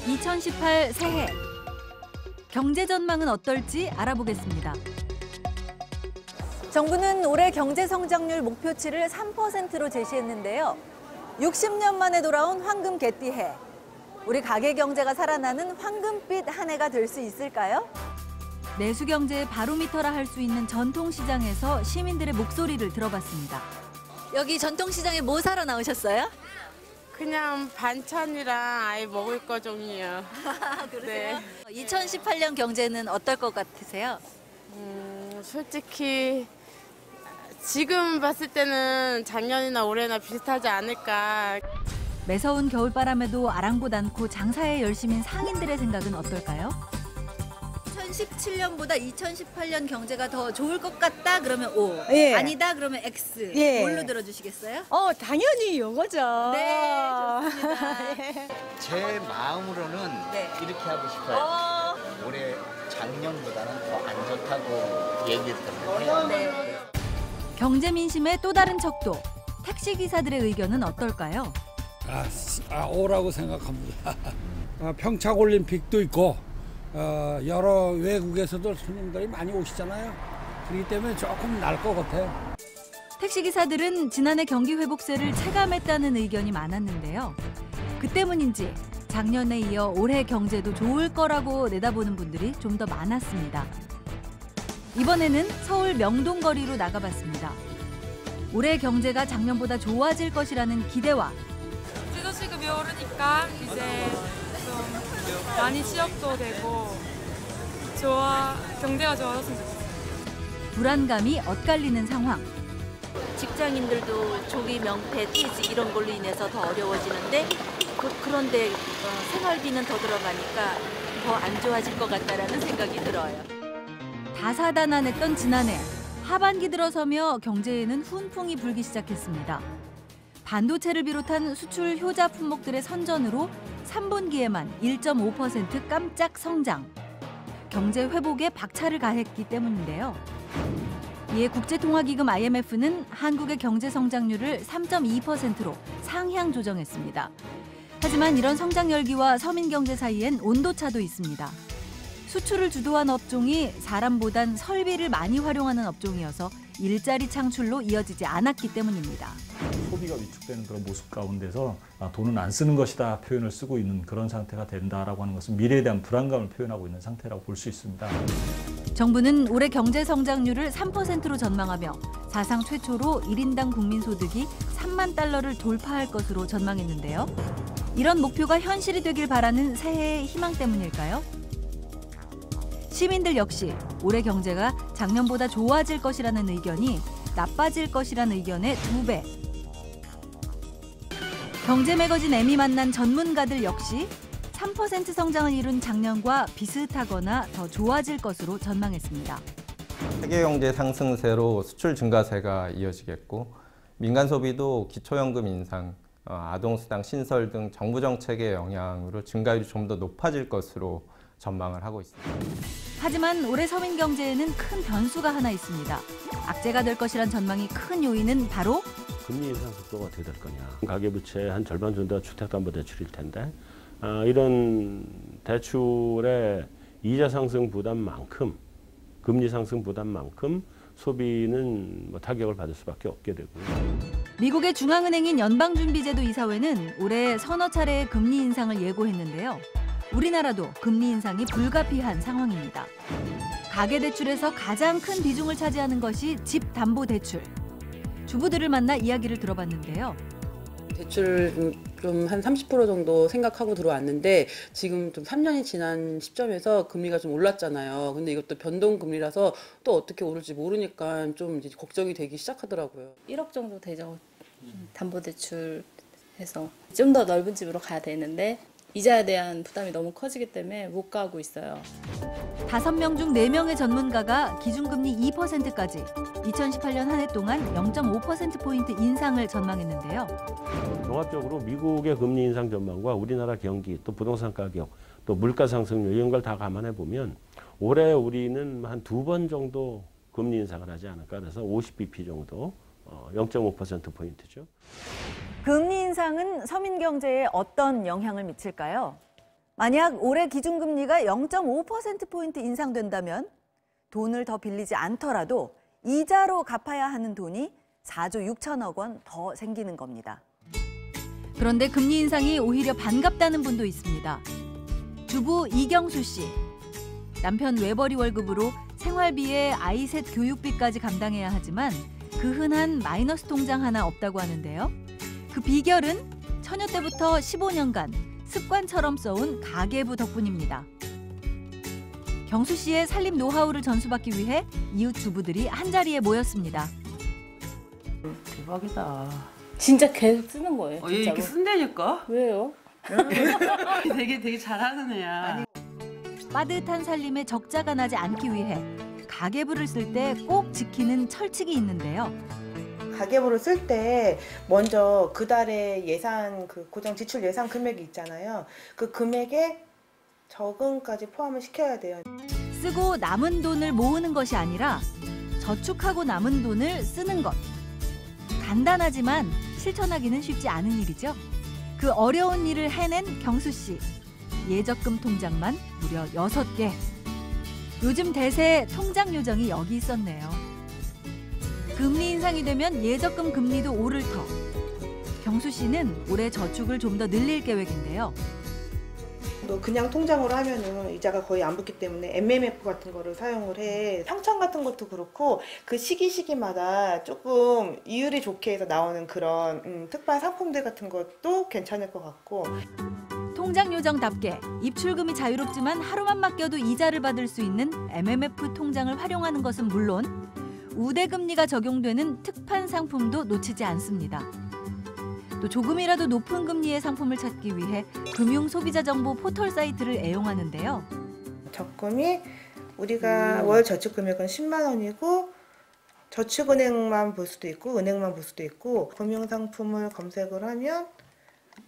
2018 새해 경제 전망은 어떨지 알아보겠습니다. 정부는 올해 경제 성장률 목표치를 3%로 제시했는데요. 60년 만에 돌아온 황금 개띠해. 우리 가계 경제가 살아나는 황금빛 한 해가 될 수 있을까요? 내수 경제의 바로미터라 할 수 있는 전통시장에서 시민들의 목소리를 들어봤습니다. 여기 전통시장에 뭐 사러 나오셨어요? 그냥 반찬이랑 아이 먹을 거 종이요. 그러세요? 네. 2018년 경제는 어떨 것 같으세요? 솔직히 지금 봤을 때는 작년이나 올해나 비슷하지 않을까. 매서운 겨울바람에도 아랑곳 않고 장사에 열심인 상인들의 생각은 어떨까요? 2017년보다 2018년 경제가 더 좋을 것 같다 그러면 O, 예. 아니다 그러면 X. 예. 뭘로 들어주시겠어요? 당연히 요거죠. 네, 좋습니다. 제 마음으로는 네. 이렇게 하고 싶어요. 올해 작년보다는 더 안 좋다고 얘기했던 해요. 네. 경제 민심의 또 다른 척도. 택시기사들의 의견은 어떨까요? 오라고 생각합니다. 평창올림픽도 있고 여러 외국에서도 손님들이 많이 오시잖아요. 그렇기 때문에 조금 날 것 같아요. 택시기사들은 지난해 경기 회복세를 체감했다는 의견이 많았는데요. 그 때문인지 작년에 이어 올해 경제도 좋을 거라고 내다보는 분들이 좀 더 많았습니다. 이번에는 서울 명동거리로 나가봤습니다. 올해 경제가 작년보다 좋아질 것이라는 기대와 지도시급이 오르니까 이제 좀 많이 취업도 되고 경제가 좋아졌으면 좋겠어요. 불안감이 엇갈리는 상황. 직장인들도 조기 명패, 퇴직 이런 걸로 인해서 더 어려워지는데 그런데 생활비는 더 들어가니까 더 안 좋아질 것 같다라는 생각이 들어요. 다사다난했던 지난해 하반기 들어서며 경제에는 훈풍이 불기 시작했습니다. 반도체를 비롯한 수출 효자 품목들의 선전으로 3분기에만 1.5% 깜짝 성장. 경제 회복에 박차를 가했기 때문인데요. 이에 국제통화기금 IMF는 한국의 경제 성장률을 3.2%로 상향 조정했습니다. 하지만 이런 성장 열기와 서민 경제 사이엔 온도차도 있습니다. 수출을 주도한 업종이 사람보단 설비를 많이 활용하는 업종이어서 일자리 창출로 이어지지 않았기 때문입니다. 소비가 위축되는 그런 모습 가운데서 돈은 안 쓰는 것이다 표현을 쓰고 있는 그런 상태가 된다라고 하는 것은 미래에 대한 불안감을 표현하고 있는 상태라고 볼 수 있습니다. 정부는 올해 경제 성장률을 3%로 전망하며 사상 최초로 1인당 국민소득이 3만 달러를 돌파할 것으로 전망했는데요. 이런 목표가 현실이 되길 바라는 새해의 희망 때문일까요? 시민들 역시 올해 경제가 작년보다 좋아질 것이라는 의견이 나빠질 것이라는 의견의 2배. 경제 매거진 M이 만난 전문가들 역시 3% 성장을 이룬 작년과 비슷하거나 더 좋아질 것으로 전망했습니다. 세계 경제 상승세로 수출 증가세가 이어지겠고 민간 소비도 기초연금 인상, 아동수당 신설 등 정부 정책의 영향으로 증가율이 좀 더 높아질 것으로 전망을 하고 있습니다. 하지만 올해 서민 경제에는 큰 변수가 하나 있습니다. 악재가 될 것이란 전망이 큰 요인은 바로 금리 인상 속도가 어떻게 될 거냐. 가계부채의 한 절반 정도가 주택담보대출일 텐데 이런 대출의 이자 상승 부담만큼 금리 상승 부담만큼 소비는 타격을 받을 수밖에 없게 되고요. 미국의 중앙은행인 연방준비제도 이사회는 올해 서너 차례의 금리 인상을 예고했는데요. 우리나라도 금리 인상이 불가피한 상황입니다. 가계대출에서 가장 큰 비중을 차지하는 것이 집담보대출. 주부들을 만나 이야기를 들어봤는데요. 대출 좀 한 30% 정도 생각하고 들어왔는데 지금 좀 3년이 지난 시점에서 금리가 좀 올랐잖아요. 근데 이것도 변동금리라서 또 어떻게 오를지 모르니까 좀 이제 걱정이 되기 시작하더라고요. 1억 정도 되죠. 담보대출해서 좀 더 넓은 집으로 가야 되는데 이자에 대한 부담이 너무 커지기 때문에 못 가고 있어요. 5명 중 4명의 전문가가 기준금리 2%까지 2018년 한 해 동안 0.5%포인트 인상을 전망했는데요. 종합적으로 미국의 금리 인상 전망과 우리나라 경기, 또 부동산 가격, 또 물가 상승률 이런 걸 다 감안해 보면 올해 우리는 한 2번 정도 금리 인상을 하지 않을까. 그래서 50bp 정도 0.5%포인트죠. 금리 인상은 서민 경제에 어떤 영향을 미칠까요? 만약 올해 기준금리가 0.5%포인트 인상된다면 돈을 더 빌리지 않더라도 이자로 갚아야 하는 돈이 4조 6천억 원 더 생기는 겁니다. 그런데 금리 인상이 오히려 반갑다는 분도 있습니다. 주부 이경수 씨. 남편 외벌이 월급으로 생활비에 아이 셋 교육비까지 감당해야 하지만 그 흔한 마이너스 통장 하나 없다고 하는데요. 그 비결은 처녀 때부터 15년간 습관처럼 써온 가계부 덕분입니다. 경수 씨의 살림 노하우를 전수받기 위해 이웃 주부들이 한자리에 모였습니다. 대박이다. 진짜 계속 쓰는 거예요. 얘 이렇게 쓴다니까? 왜요? 되게 잘하는 애야. 빠듯한 살림에 적자가 나지 않기 위해 가계부를 쓸 때 꼭 지키는 철칙이 있는데요. 가계부를 쓸 때 먼저 그 달에 예산 그 고정 지출 예산 금액이 있잖아요. 그 금액에 저금까지 포함을 시켜야 돼요. 쓰고 남은 돈을 모으는 것이 아니라 저축하고 남은 돈을 쓰는 것. 간단하지만 실천하기는 쉽지 않은 일이죠. 그 어려운 일을 해낸 경수 씨. 예적금 통장만 무려 6개. 요즘 대세 통장 요정이 여기 있었네요. 금리 인상이 되면 예적금 금리도 오를 터. 경수 씨는 올해 저축을 좀 더 늘릴 계획인데요. 그냥 통장으로 하면은 이자가 거의 안 붙기 때문에 MMF 같은 거를 사용을 해. 상천 같은 것도 그렇고 그 시기마다 조금 이율이 좋게 해서 나오는 그런 특별 상품들 같은 것도 괜찮을 것 같고. 통장 요정답게 입출금이 자유롭지만 하루만 맡겨도 이자를 받을 수 있는 MMF 통장을 활용하는 것은 물론 우대금리가 적용되는 특판 상품도 놓치지 않습니다. 또 조금이라도 높은 금리의 상품을 찾기 위해 금융소비자정보 포털 사이트를 애용하는데요. 적금이 우리가 월 저축 금액은 10만 원이고 저축은행만 볼 수도 있고 은행만 볼 수도 있고 금융상품을 검색을 하면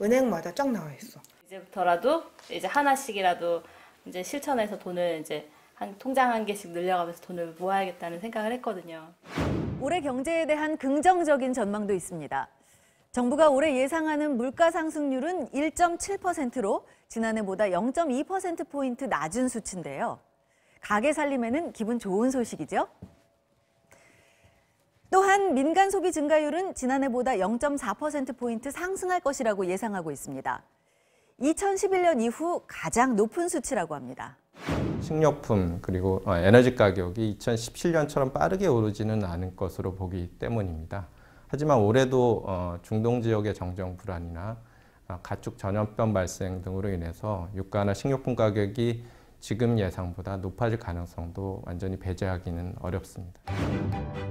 은행마다 쫙 나와 있어. 이제부터라도 이제 하나씩이라도 이제 실천해서 돈을 이제 통장 한 개씩 늘려가면서 돈을 모아야겠다는 생각을 했거든요. 올해 경제에 대한 긍정적인 전망도 있습니다. 정부가 올해 예상하는 물가 상승률은 1.7%로 지난해보다 0.2%포인트 낮은 수치인데요. 가게 살림에는 기분 좋은 소식이죠. 또한 민간 소비 증가율은 지난해보다 0.4%포인트 상승할 것이라고 예상하고 있습니다. 2011년 이후 가장 높은 수치라고 합니다. 식료품 그리고 에너지 가격이 2017년처럼 빠르게 오르지는 않을 것으로 보기 때문입니다. 하지만 올해도 중동 지역의 정정 불안이나 가축 전염병 발생 등으로 인해서 유가나 식료품 가격이 지금 예상보다 높아질 가능성도 완전히 배제하기는 어렵습니다.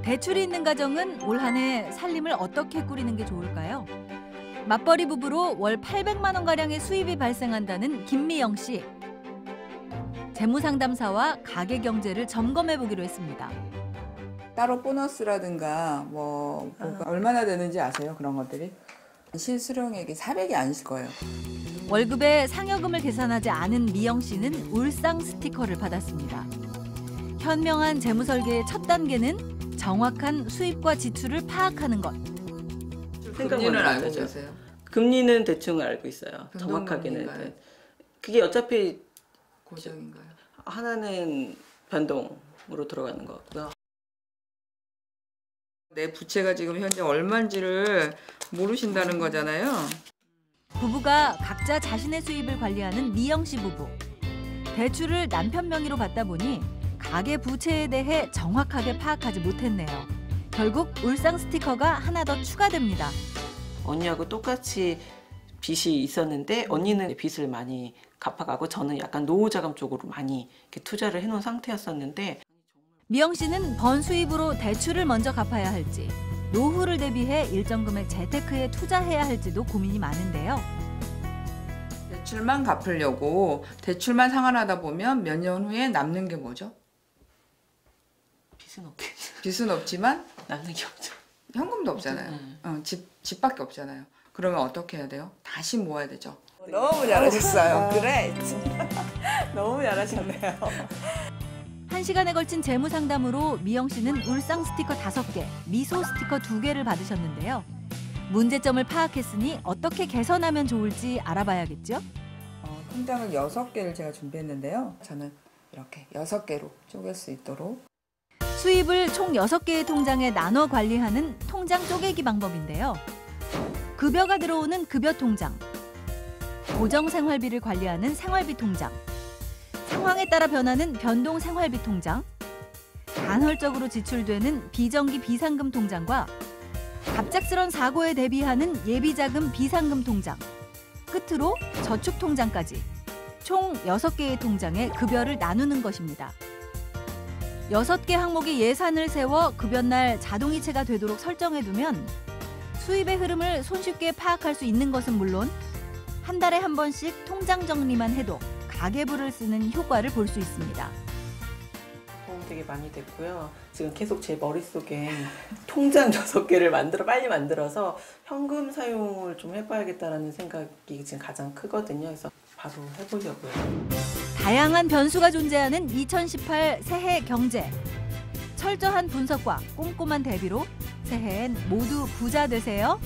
대출이 있는 가정은 올 한 해 살림을 어떻게 꾸리는 게 좋을까요? 맞벌이 부부로 월 800만 원가량의 수입이 발생한다는 김미영 씨. 재무상담사와 가계 경제를 점검해 보기로 했습니다. 따로 보너스라든가 뭐가 얼마나 되는지 아세요? 그런 것들이? 실수령액이 400이 아니실 거예요. 월급의 상여금을 계산하지 않은 미영 씨는 울상 스티커를 받았습니다. 현명한 재무 설계의 첫 단계는 정확한 수입과 지출을 파악하는 것. 금리는 알고 계세요? 금리는 대충 알고 있어요. 정확하게는. 네. 그게 어차피 고정인가요? 하나는 변동으로 들어가는 거고요. 내 부채가 지금 현재 얼마인지를 모르신다는 거잖아요. 부부가 각자 자신의 수입을 관리하는 미영 씨 부부. 대출을 남편 명의로 받다 보니 가계 부채에 대해 정확하게 파악하지 못했네요. 결국 울상 스티커가 하나 더 추가됩니다. 언니하고 똑같이 빚이 있었는데 언니는 빚을 많이 갚아가고 저는 약간 노후자금 쪽으로 많이 이렇게 투자를 해놓은 상태였었는데 미영 씨는 번 수입으로 대출을 먼저 갚아야 할지 노후를 대비해 일정 금액 재테크에 투자해야 할지도 고민이 많은데요. 대출만 갚으려고 대출만 상환하다 보면 몇 년 후에 남는 게 뭐죠? 빚은 없겠죠. 빚은 없지만 남는 게 없죠. 현금도 없잖아요. 집밖에 없잖아요. 그러면 어떻게 해야 돼요? 다시 모아야 되죠. 너무 잘하셨어요. 그래. 너무 잘하셨네요. 1시간에 걸친 재무 상담으로 미영 씨는 울상 스티커 5개, 미소 스티커 2개를 받으셨는데요. 문제점을 파악했으니 어떻게 개선하면 좋을지 알아봐야겠죠? 통장을 6개를 제가 준비했는데요. 저는 이렇게 6개로 쪼갤 수 있도록. 수입을 총 6개의 통장에 나눠 관리하는 통장 쪼개기 방법인데요. 급여가 들어오는 급여 통장, 고정 생활비를 관리하는 생활비 통장, 상황에 따라 변하는 변동 생활비 통장, 간헐적으로 지출되는 비정기 비상금 통장과 갑작스런 사고에 대비하는 예비자금 비상금 통장, 끝으로 저축 통장까지 총 6개의 통장에 급여를 나누는 것입니다. 6개 항목의 예산을 세워 급여날 자동이체가 되도록 설정해두면 수입의 흐름을 손쉽게 파악할 수 있는 것은 물론 한 달에 한 번씩 통장 정리만 해도 가계부를 쓰는 효과를 볼 수 있습니다. 도움 되게 많이 됐고요. 지금 계속 제 머릿속에 통장 6개를 빨리 만들어서 현금 사용을 좀 해봐야겠다라는 생각이 지금 가장 크거든요. 그래서 바로 해보려고요. 다양한 변수가 존재하는 2018 새해 경제. 철저한 분석과 꼼꼼한 대비로 새해엔 모두 부자 되세요.